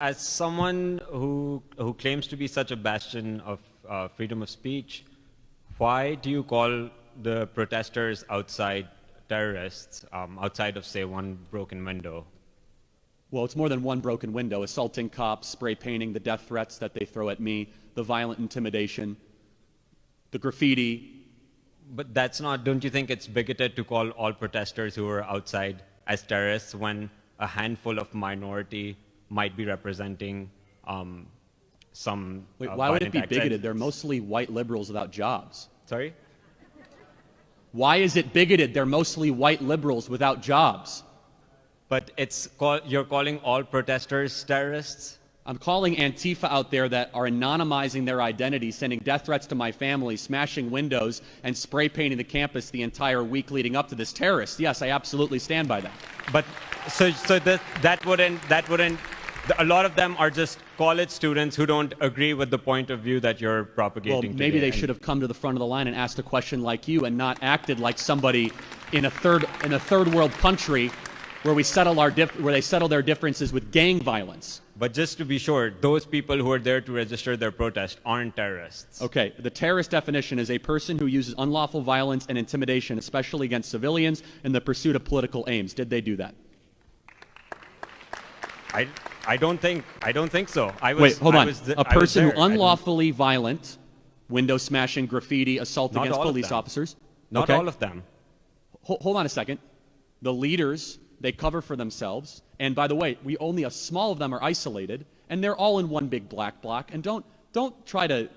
As someone who claims to be such a bastion of freedom of speech, why do you call the protesters outside terrorists, outside of, say, one broken window? Well, it's more than one broken window. Assaulting cops, spray painting, the death threats that they throw at me, the violent intimidation, the graffiti. But that's not, don't you think it's bigoted to call all protesters who are outside as terrorists when a handful of minority might be representing some Wait, why would it be violent bigoted? acts? They're mostly white liberals without jobs. Sorry? Why is it bigoted? They're mostly white liberals without jobs. But you're calling all protesters terrorists? I'm calling Antifa out there that are anonymizing their identity, sending death threats to my family, smashing windows, and spray painting the campus the entire week leading up to this terrorist. Yes, I absolutely stand by that. But so that wouldn't. A lot of them are just college students who don't agree with the point of view that you're propagating. Well, maybe today. they should have come to the front of the line and asked a question like you, and not acted like somebody in a third world country where they settle their differences with gang violence. But just to be sure, those people who are there to register their protest aren't terrorists. Okay, the terrorist definition is a person who uses unlawful violence and intimidation, especially against civilians, in the pursuit of political aims. Did they do that? I don't think so. Wait, hold on. A person who unlawfully violent, window smashing, graffiti, assault against police officers. Not all of them. Hold on a second. The leaders, they cover for themselves. And by the way, only a small of them are isolated, and they're all in one big black bloc. And don't try to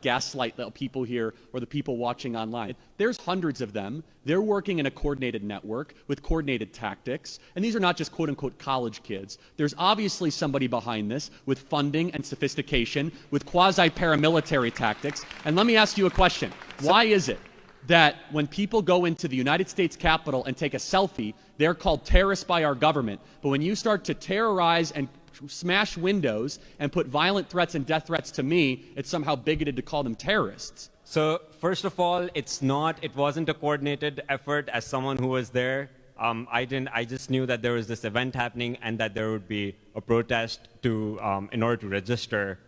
gaslight the people here or the people watching online. There's hundreds of them. They're working in a coordinated network with coordinated tactics. And these are not just quote-unquote college kids. There's obviously somebody behind this with funding and sophistication, with quasi-paramilitary tactics. And let me ask you a question. Why is it that when people go into the United States Capitol and take a selfie, they're called terrorists by our government, but when you start to terrorize and smash windows and put violent threats and death threats to me, it's somehow bigoted to call them terrorists? So first of all, it wasn't a coordinated effort. As someone who was there, I just knew that there was this event happening and that there would be a protest in order to register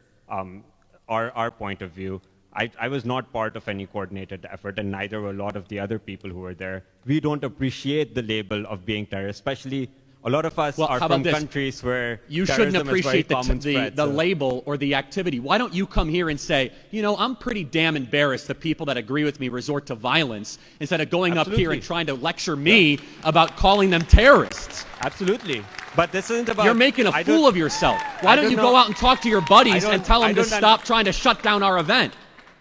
our point of view. I was not part of any coordinated effort, and neither were a lot of the other people who were there. We don't appreciate the label of being terrorist, especially a lot of us are from countries where you shouldn't appreciate the label or the activity. Why don't you come here and say, you know, I'm pretty damn embarrassed that people that agree with me resort to violence, instead of going up here and trying to lecture me about calling them terrorists? Absolutely. But this isn't about... You're making a fool of yourself. Why don't you go out and talk to your buddies and tell them to stop trying to shut down our event?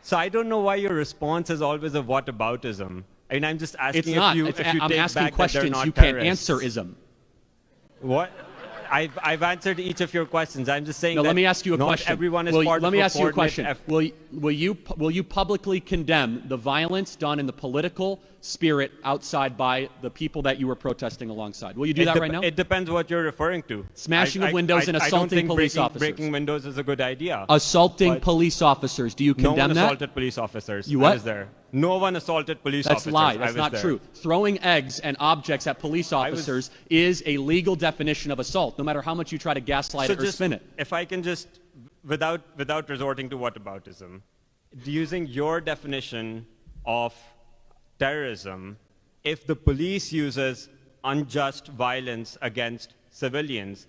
So I don't know why your response is always a whataboutism. I mean, I'm just asking I'm asking questions you can't answer-ism. What? I've answered each of your questions. I'm just saying. No, let me ask you a question. Not everyone is part of a coordinated effort. Let me ask you a question. Will you publicly condemn the violence done in the political spirit outside by the people that you were protesting alongside? Will you do that right now? It depends what you're referring to. Smashing of windows and assaulting police officers. Breaking windows is a good idea. Assaulting police officers. Do you condemn that? No one assaulted police officers. You what? I was there. No one assaulted police officers. That's a lie. That's not true. Throwing eggs and objects at police officers is a legal definition of assault, no matter how much you try to gaslight it or spin it. If I can just, without resorting to whataboutism, using your definition of terrorism, if the police uses unjust violence against civilians,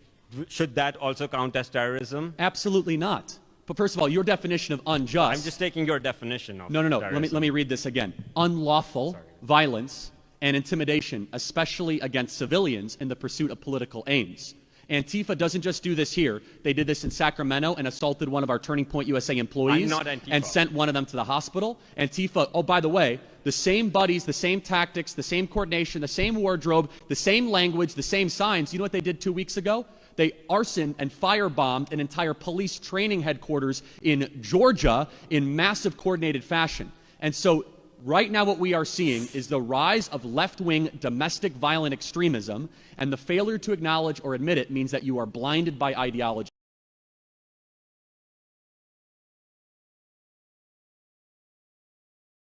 should that also count as terrorism? Absolutely not. But first of all, your definition of unjust... I'm just taking your definition of No. Let me read this again. Unlawful violence and intimidation, especially against civilians in the pursuit of political aims. Antifa doesn't just do this here. They did this in Sacramento and assaulted one of our Turning Point USA employees and sent one of them to the hospital. Antifa, oh, by the way, the same buddies, the same tactics, the same coordination, the same wardrobe, the same language, the same signs. You know what they did 2 weeks ago? They arsoned and firebombed an entire police training headquarters in Georgia in massive coordinated fashion. And so right now what we are seeing is the rise of left-wing domestic violent extremism, and the failure to acknowledge or admit it means that you are blinded by ideology.